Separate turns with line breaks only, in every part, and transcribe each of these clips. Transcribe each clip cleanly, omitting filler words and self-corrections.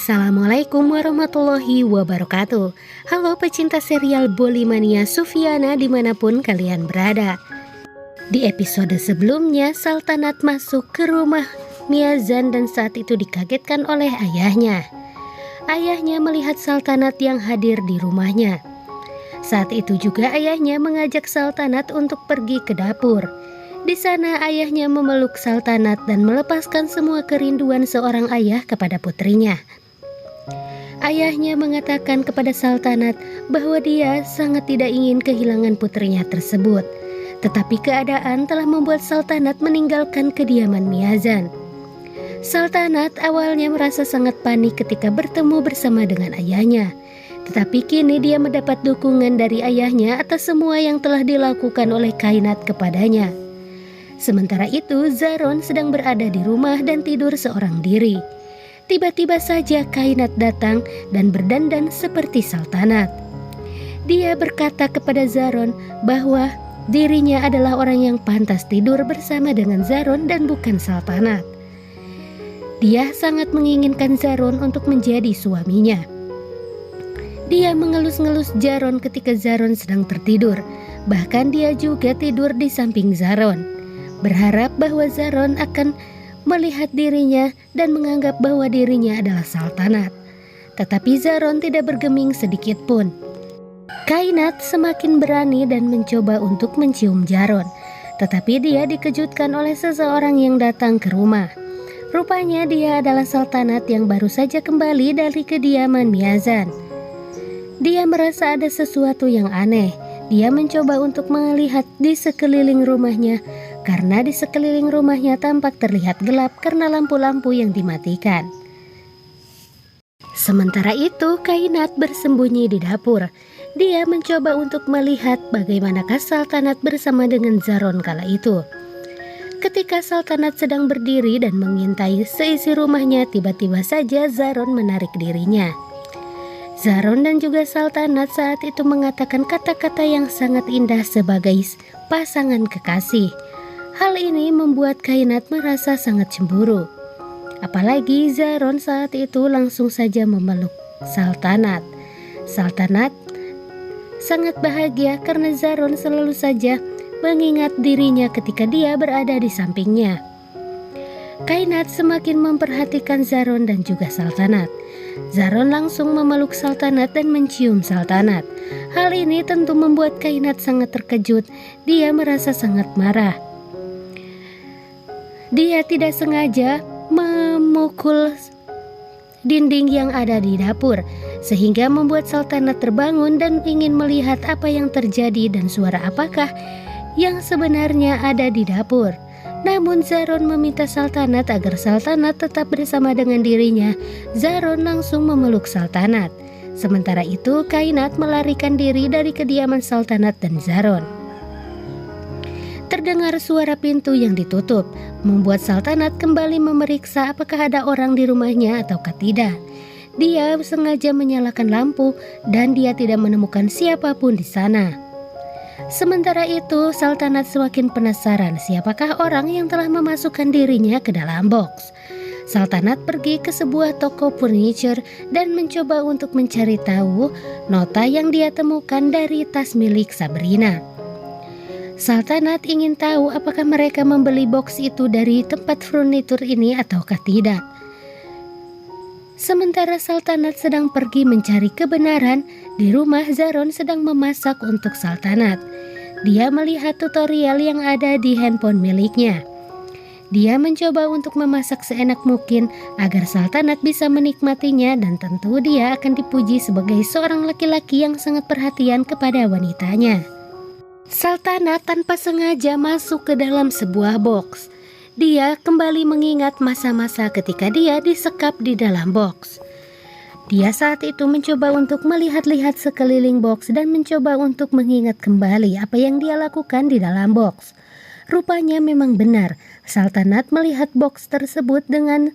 Assalamualaikum warahmatullahi wabarakatuh. Halo pecinta serial Bolimania Sufiana dimanapun kalian berada. Di episode sebelumnya, Saltanat masuk ke rumah Miazan dan saat itu dikagetkan oleh ayahnya. Ayahnya melihat Saltanat yang hadir di rumahnya. Saat itu juga ayahnya mengajak Saltanat untuk pergi ke dapur. Di sana ayahnya memeluk Saltanat dan melepaskan semua kerinduan seorang ayah kepada putrinya. Ayahnya mengatakan kepada Saltanat bahwa dia sangat tidak ingin kehilangan putrinya tersebut. Tetapi keadaan telah membuat Saltanat meninggalkan kediaman Miazan. Saltanat awalnya merasa sangat panik ketika bertemu bersama dengan ayahnya. Tetapi kini dia mendapat dukungan dari ayahnya atas semua yang telah dilakukan oleh Kainat kepadanya. Sementara itu, Zaron sedang berada di rumah dan tidur seorang diri. Tiba-tiba saja Kainat datang dan berdandan seperti Saltanat. Dia berkata kepada Zaron bahwa dirinya adalah orang yang pantas tidur bersama dengan Zaron dan bukan Saltanat. Dia sangat menginginkan Zaron untuk menjadi suaminya. Dia mengelus-ngelus Zaron ketika Zaron sedang tertidur. Bahkan dia juga tidur di samping Zaron, berharap bahwa Zaron akan melihat dirinya dan menganggap bahwa dirinya adalah Saltanat. Tetapi Zaron tidak bergeming sedikit pun. Kainat semakin berani dan mencoba untuk mencium Zaron. Tetapi dia dikejutkan oleh seseorang yang datang ke rumah. Rupanya dia adalah Saltanat yang baru saja kembali dari kediaman Miazan. Dia merasa ada sesuatu yang aneh. Dia mencoba untuk melihat di sekeliling rumahnya, karena di sekeliling rumahnya tampak terlihat gelap karena lampu-lampu yang dimatikan. Sementara itu, Kainat bersembunyi di dapur. Dia mencoba untuk melihat bagaimanakah Saltanat bersama dengan Zaron kala itu. Ketika Saltanat sedang berdiri dan mengintai seisi rumahnya, tiba-tiba saja Zaron menarik dirinya. Zaron dan juga Saltanat saat itu mengatakan kata-kata yang sangat indah sebagai pasangan kekasih. Hal ini membuat Kainat merasa sangat cemburu. Apalagi Zaron saat itu langsung saja memeluk Saltanat. Saltanat sangat bahagia karena Zaron selalu saja mengingat dirinya ketika dia berada di sampingnya. Kainat semakin memperhatikan Zaron dan juga Saltanat. Zaron langsung memeluk Saltanat dan mencium Saltanat. Hal ini tentu membuat Kainat sangat terkejut. Dia merasa sangat marah. Dia tidak sengaja memukul dinding yang ada di dapur, sehingga membuat Saltanat terbangun dan ingin melihat apa yang terjadi dan suara apakah yang sebenarnya ada di dapur. Namun Zaron meminta Saltanat agar Saltanat tetap bersama dengan dirinya. Zaron langsung memeluk Saltanat. Sementara itu Kainat melarikan diri dari kediaman Saltanat dan Zaron. Terdengar suara pintu yang ditutup, membuat Saltanat kembali memeriksa apakah ada orang di rumahnya ataukah tidak. Dia sengaja menyalakan lampu dan dia tidak menemukan siapapun di sana. Sementara itu, Saltanat semakin penasaran siapakah orang yang telah memasukkan dirinya ke dalam box. Saltanat pergi ke sebuah toko furniture dan mencoba untuk mencari tahu nota yang dia temukan dari tas milik Sabrina. Saltanat ingin tahu apakah mereka membeli box itu dari tempat furnitur ini ataukah tidak. Sementara Saltanat sedang pergi mencari kebenaran, di rumah Zaron sedang memasak untuk Saltanat. Dia melihat tutorial yang ada di handphone miliknya. Dia mencoba untuk memasak seenak mungkin agar Saltanat bisa menikmatinya dan tentu dia akan dipuji sebagai seorang laki-laki yang sangat perhatian kepada wanitanya. Saltanat tanpa sengaja masuk ke dalam sebuah box. Dia kembali mengingat masa-masa ketika dia disekap di dalam box. Dia saat itu mencoba untuk melihat-lihat sekeliling box dan mencoba untuk mengingat kembali apa yang dia lakukan di dalam box. Rupanya memang benar, Saltanat melihat box tersebut dengan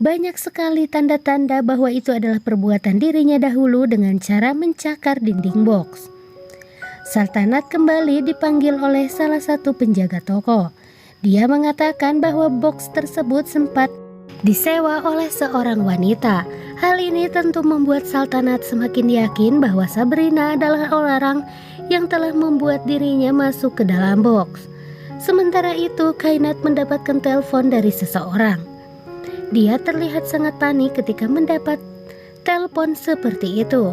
banyak sekali tanda-tanda bahwa itu adalah perbuatan dirinya dahulu dengan cara mencakar dinding box. Saltanat kembali dipanggil oleh salah satu penjaga toko. Dia mengatakan bahwa box tersebut sempat disewa oleh seorang wanita. Hal ini tentu membuat Saltanat semakin yakin bahwa Sabrina adalah orang yang telah membuat dirinya masuk ke dalam box. Sementara itu, Kainat mendapatkan telepon dari seseorang. Dia terlihat sangat panik ketika mendapat telepon seperti itu.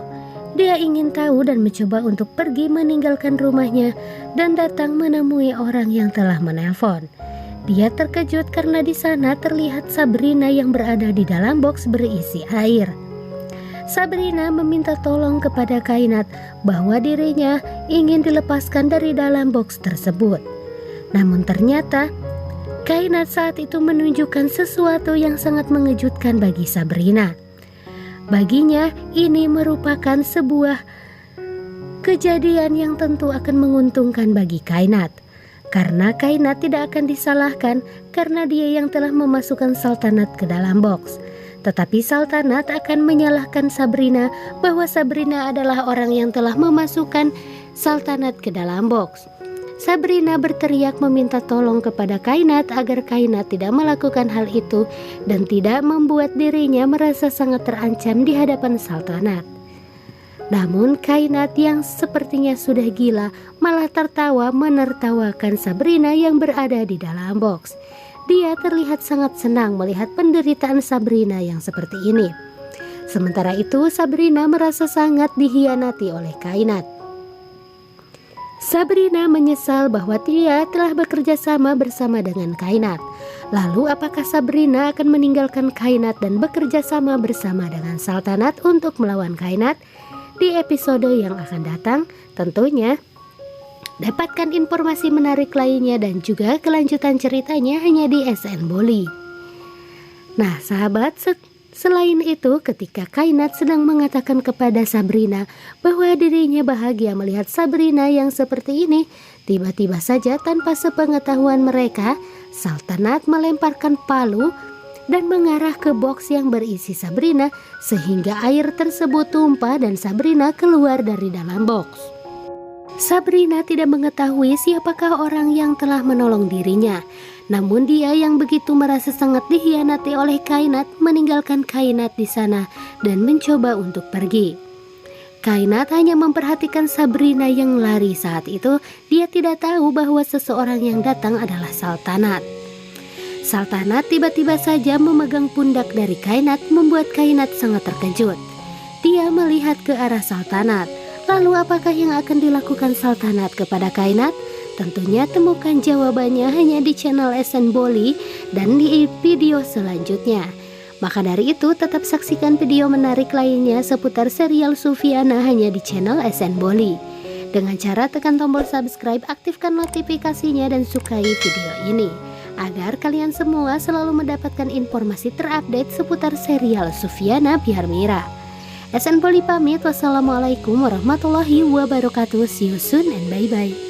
Dia ingin tahu dan mencoba untuk pergi meninggalkan rumahnya dan datang menemui orang yang telah menelpon. Dia terkejut karena di sana terlihat Sabrina yang berada di dalam box berisi air. Sabrina meminta tolong kepada Kainat bahwa dirinya ingin dilepaskan dari dalam box tersebut. Namun ternyata Kainat saat itu menunjukkan sesuatu yang sangat mengejutkan bagi Sabrina. Baginya ini merupakan sebuah kejadian yang tentu akan menguntungkan bagi Kainat. Karena Kainat tidak akan disalahkan karena dia yang telah memasukkan Saltanat ke dalam box. Tetapi Saltanat akan menyalahkan Sabrina bahwa Sabrina adalah orang yang telah memasukkan Saltanat ke dalam box. Sabrina berteriak meminta tolong kepada Kainat agar Kainat tidak melakukan hal itu dan tidak membuat dirinya merasa sangat terancam di hadapan Saltanat. Namun Kainat yang sepertinya sudah gila malah tertawa menertawakan Sabrina yang berada di dalam box. Dia terlihat sangat senang melihat penderitaan Sabrina yang seperti ini. Sementara itu Sabrina merasa sangat dikhianati oleh Kainat. Sabrina menyesal bahwa dia telah bekerja sama bersama dengan Kainat. Lalu apakah Sabrina akan meninggalkan Kainat dan bekerja sama bersama dengan Saltanat untuk melawan Kainat? Di episode yang akan datang, tentunya dapatkan informasi menarik lainnya dan juga kelanjutan ceritanya hanya di SN Boli. Nah sahabat, selain itu ketika Kainat sedang mengatakan kepada Sabrina bahwa dirinya bahagia melihat Sabrina yang seperti ini, tiba-tiba saja tanpa sepengetahuan mereka, Saltanat melemparkan palu dan mengarah ke box yang berisi Sabrina sehingga air tersebut tumpah dan Sabrina keluar dari dalam box. Sabrina tidak mengetahui siapakah orang yang telah menolong dirinya. Namun dia yang begitu merasa sangat dikhianati oleh Kainat meninggalkan Kainat di sana dan mencoba untuk pergi. Kainat hanya memperhatikan Sabrina yang lari saat itu. Dia tidak tahu bahwa seseorang yang datang adalah Saltanat. Saltanat tiba-tiba saja memegang pundak dari Kainat membuat Kainat sangat terkejut. Dia melihat ke arah Saltanat. Lalu apakah yang akan dilakukan Saltanat kepada Kainat? Tentunya temukan jawabannya hanya di channel SN Boli dan di video selanjutnya. Maka dari itu tetap saksikan video menarik lainnya seputar serial Sufiana hanya di channel SN Boli. Dengan cara tekan tombol subscribe, aktifkan notifikasinya dan sukai video ini agar kalian semua selalu mendapatkan informasi terupdate seputar serial Sufiana Biar Mira. SN Boli pamit. Wassalamualaikum warahmatullahi wabarakatuh. See you soon and bye bye.